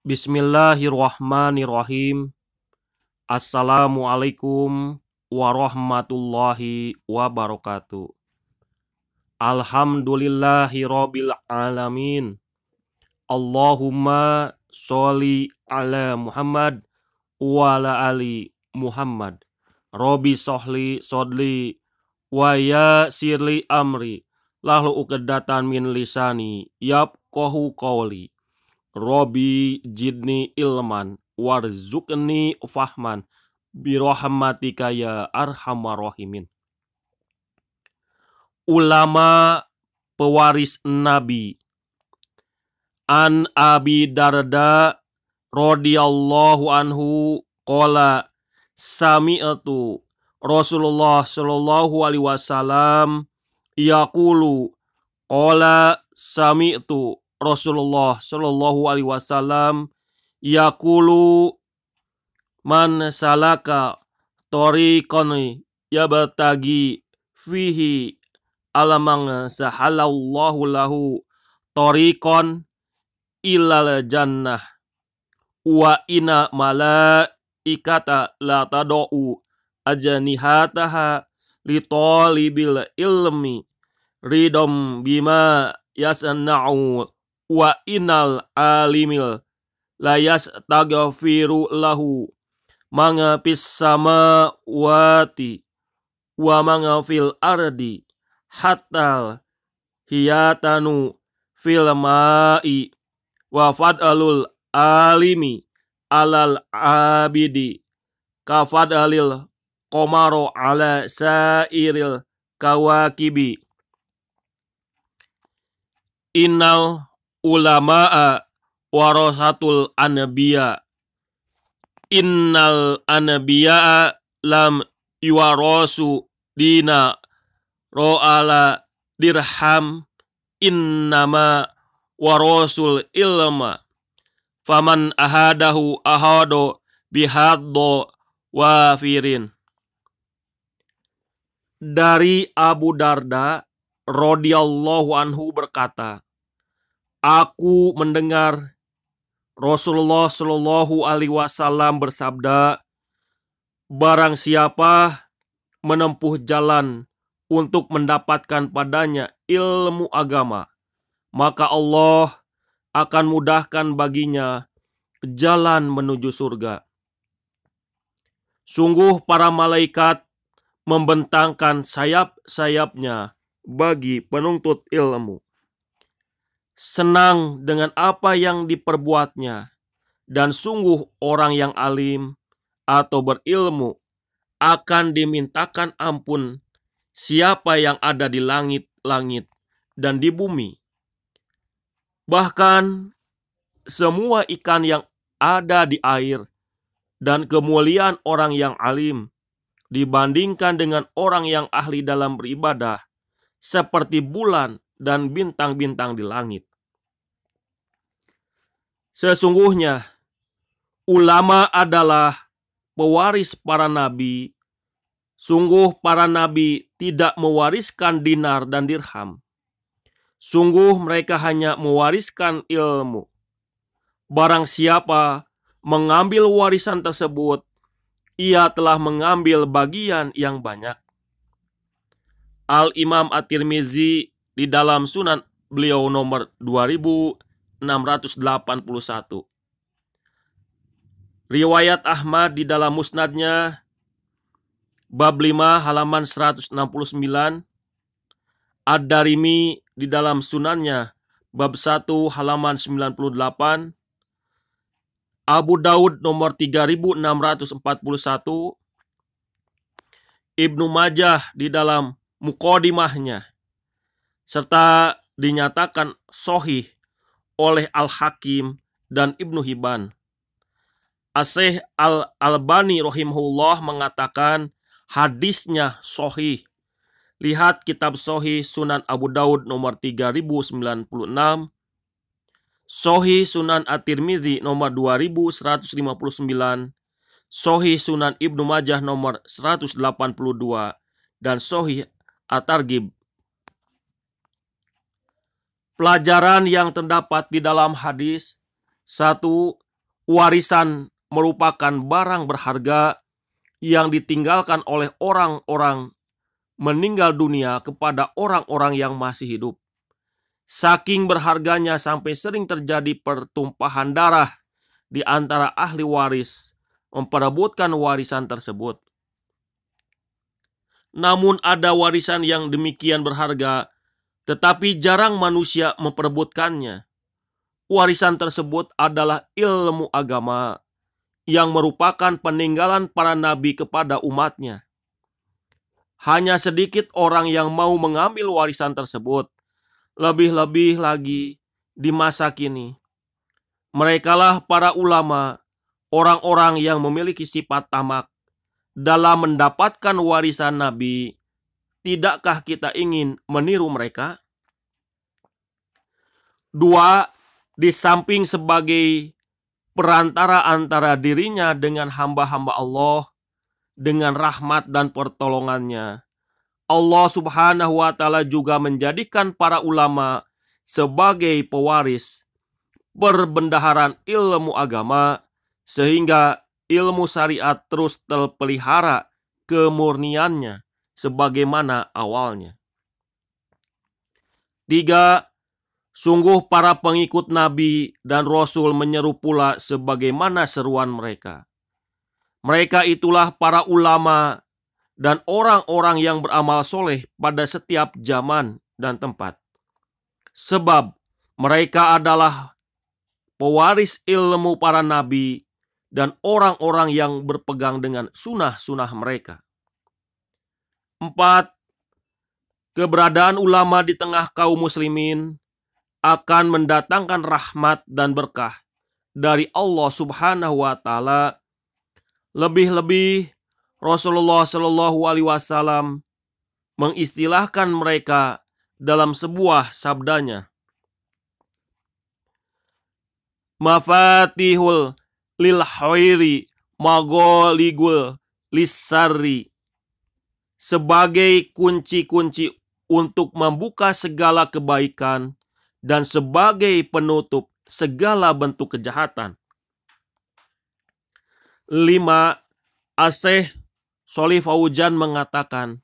Bismillahirrahmanirrahim. Assalamualaikum warahmatullahi wabarakatuh. Alhamdulillahirabbil alamin. Allahumma sholli ala Muhammad wa ala ali Muhammad. Robi sohli sodli wa yassirli amri. Lahu uqdatan min lisani yafqahu qawli. Robi jidni ilman warzuqni fahman birahmatika ya arhamar rahimin. Ulama pewaris Nabi. An Abi Darda radhiyallahu anhu qala sami'tu Rasulullah sallallahu alaihi wasallam yaqulu qala sami'tu Rasulullah sallallahu alaihi wasallam yaqulu man salaka tariqan yabtagi fihi alamang sahalallahu lahu tariqan ilal jannah wa inna malaikata la tadau ajnihataha li talibil ilmi ridom bima yasna'u wa innal alimil la yastaghfiru lahu manga pis samawati wa manga fil ardi hatta hiyatanu fil ma'i wa fadalul alimi alal abidi ka fadalil qamaro ala sairil kawakibi. Innal ulama'a warasatul anbiya. Innal anbiya lam yuwarasu dina ro'ala dirham innama warasul ilma faman ahadahu ahado bihaddo wafirin. Dari Abu Darda radhiyallahu anhu berkata, aku mendengar Rasulullah Shallallahu alaihi wasallam bersabda, barang siapa menempuh jalan untuk mendapatkan padanya ilmu agama, maka Allah akan mudahkan baginya jalan menuju surga. Sungguh para malaikat membentangkan sayap-sayapnya bagi penuntut ilmu, senang dengan apa yang diperbuatnya, dan sungguh orang yang alim atau berilmu akan dimintakan ampun siapa yang ada di langit-langit dan di bumi. Bahkan semua ikan yang ada di air dan kemuliaan orang yang alim dibandingkan dengan orang yang ahli dalam beribadah seperti bulan dan bintang-bintang di langit. Sesungguhnya ulama adalah pewaris para nabi. Sungguh para nabi tidak mewariskan dinar dan dirham. Sungguh mereka hanya mewariskan ilmu. Barang siapa mengambil warisan tersebut, ia telah mengambil bagian yang banyak. Al-Imam At-Tirmizi di dalam Sunan beliau nomor 2681. Riwayat Ahmad di dalam Musnadnya bab 5 halaman 169. Ad-Darimi di dalam Sunannya bab 1 halaman 98. Abu Daud nomor 3641. Ibnu Majah di dalam Muqaddimahnya, serta dinyatakan sahih oleh Al-Hakim dan Ibnu Hibban. Asy-Syaikh Al-Albani rahimahullah mengatakan hadisnya sahih. Lihat kitab Sahih Sunan Abu Daud nomor 3096, Sahih Sunan At-Tirmizi nomor 2159, Sahih Sunan Ibnu Majah nomor 182, dan Sahih At-Targhib. Pelajaran yang terdapat di dalam hadis: 1. Warisan merupakan barang berharga yang ditinggalkan oleh orang-orang meninggal dunia kepada orang-orang yang masih hidup. Saking berharganya sampai sering terjadi pertumpahan darah di antara ahli waris memperebutkan warisan tersebut. Namun ada warisan yang demikian berharga, tetapi jarang manusia memperebutkannya. Warisan tersebut adalah ilmu agama yang merupakan peninggalan para nabi kepada umatnya. Hanya sedikit orang yang mau mengambil warisan tersebut, lebih-lebih lagi di masa kini. Merekalah para ulama, orang-orang yang memiliki sifat tamak dalam mendapatkan warisan nabi. Tidakkah kita ingin meniru mereka? 2. Di samping sebagai perantara antara dirinya dengan hamba-hamba Allah dengan rahmat dan pertolongannya, Allah Subhanahu wa Ta'ala juga menjadikan para ulama sebagai pewaris perbendaharaan ilmu agama, sehingga ilmu syariat terus terpelihara kemurniannya sebagaimana awalnya. 3. Sungguh para pengikut Nabi dan Rasul menyeru pula sebagaimana seruan mereka. Mereka itulah para ulama dan orang-orang yang beramal soleh pada setiap zaman dan tempat. Sebab mereka adalah pewaris ilmu para nabi dan orang-orang yang berpegang dengan sunnah-sunnah mereka. 4. Keberadaan ulama di tengah kaum muslimin akan mendatangkan rahmat dan berkah dari Allah Subhanahu wa Ta'ala. Lebih-lebih Rasulullah Shallallahu Alaihi Wasallam mengistilahkan mereka dalam sebuah sabdanya, mafatihul lil khairi maghaligul lisarri, sebagai kunci-kunci untuk membuka segala kebaikan dan sebagai penutup segala bentuk kejahatan. 5. Asy-Syaikh Shalih Fauzan mengatakan,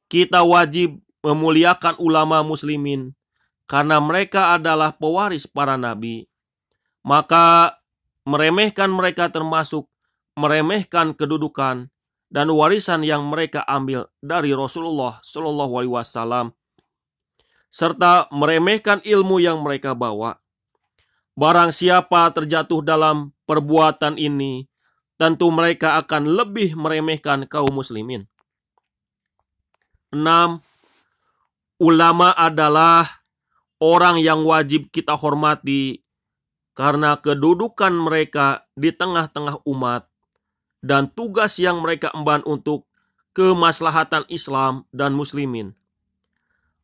kita wajib memuliakan ulama muslimin karena mereka adalah pewaris para nabi. Maka meremehkan mereka termasuk meremehkan kedudukan dan warisan yang mereka ambil dari Rasulullah Shallallahu Alaihi Wasallam, serta meremehkan ilmu yang mereka bawa. Barang siapa terjatuh dalam perbuatan ini, tentu mereka akan lebih meremehkan kaum muslimin. 6. Ulama adalah orang yang wajib kita hormati karena kedudukan mereka di tengah-tengah umat dan tugas yang mereka emban untuk kemaslahatan Islam dan muslimin.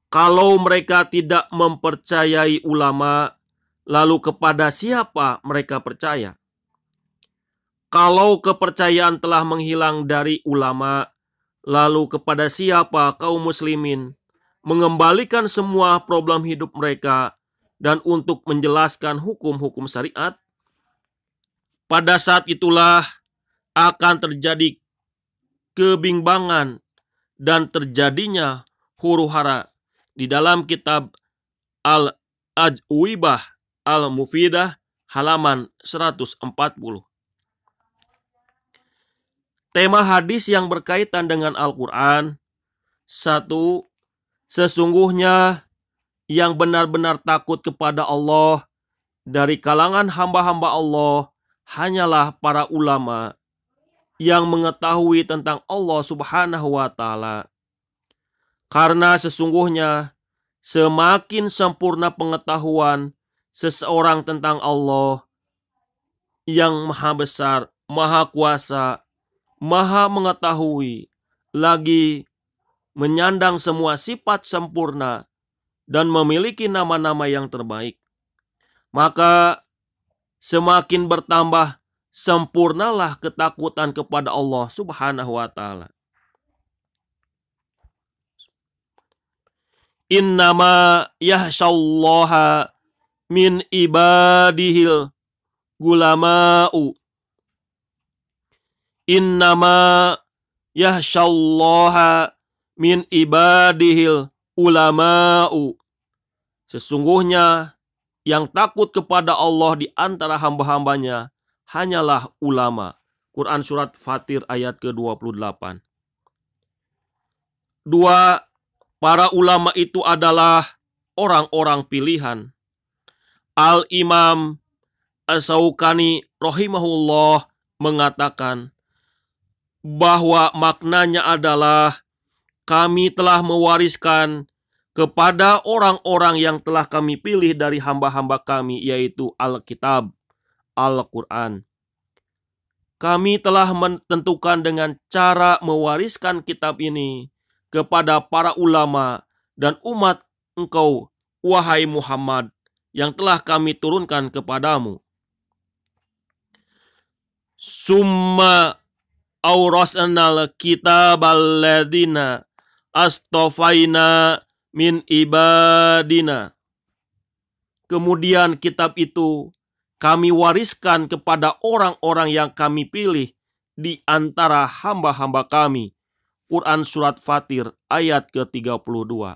Kalau mereka tidak mempercayai ulama, lalu kepada siapa mereka percaya? Kalau kepercayaan telah menghilang dari ulama, lalu kepada siapa kaum muslimin mengembalikan semua problem hidup mereka dan untuk menjelaskan hukum-hukum syariat? Pada saat itulah akan terjadi kebimbangan dan terjadinya huru-hara. Di dalam kitab Al-Ajwibah Al-Mufidah halaman 140. Tema hadis yang berkaitan dengan Al-Quran. 1. Sesungguhnya yang benar-benar takut kepada Allah dari kalangan hamba-hamba Allah hanyalah para ulama yang mengetahui tentang Allah Subhanahu wa Ta'ala. Karena sesungguhnya semakin sempurna pengetahuan seseorang tentang Allah yang maha besar, maha kuasa, maha mengetahui, lagi menyandang semua sifat sempurna dan memiliki nama-nama yang terbaik, maka semakin bertambah sempurnalah ketakutan kepada Allah Subhanahu wa Ta'ala. Innama yahsyallaha min ibadihil gulama'u. Innama yahsyallaha min ibadihil ulama'u. Sesungguhnya yang takut kepada Allah di antara hamba-hambanya hanyalah ulama. Quran surat Fatir ayat ke-28. Dua, para ulama itu adalah orang-orang pilihan. Al-Imam As-Syaukani rahimahullah mengatakan bahwa maknanya adalah kami telah mewariskan kepada orang-orang yang telah kami pilih dari hamba-hamba kami, yaitu Alkitab, Al-Quran. Kami telah menentukan dengan cara mewariskan kitab ini kepada para ulama dan umat engkau, wahai Muhammad, yang telah kami turunkan kepadamu. Summa aurasnal kitabal ladzina astofaina min ibadina. Kemudian kitab itu kami wariskan kepada orang-orang yang kami pilih di antara hamba-hamba kami. Quran surat Fatir ayat ke-32.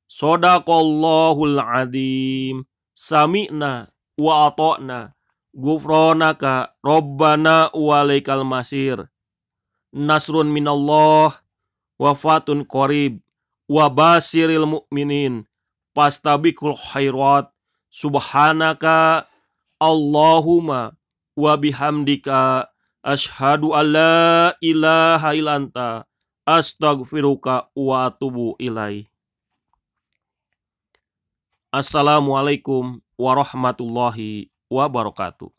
Shadaqallahul adzim. Sami'na wa ata'na. Ghufranaka Rabbana walaikal masir. Nasrun minallah wa fatun qarib. Wa basiril mu'minin. Pastabikul khairat. Subhanaka Allahumma wa bihamdika asyhadu an la ilaha illa anta astaghfiruka wa atubu ilaih. Assalamualaikum warahmatullahi wabarakatuh.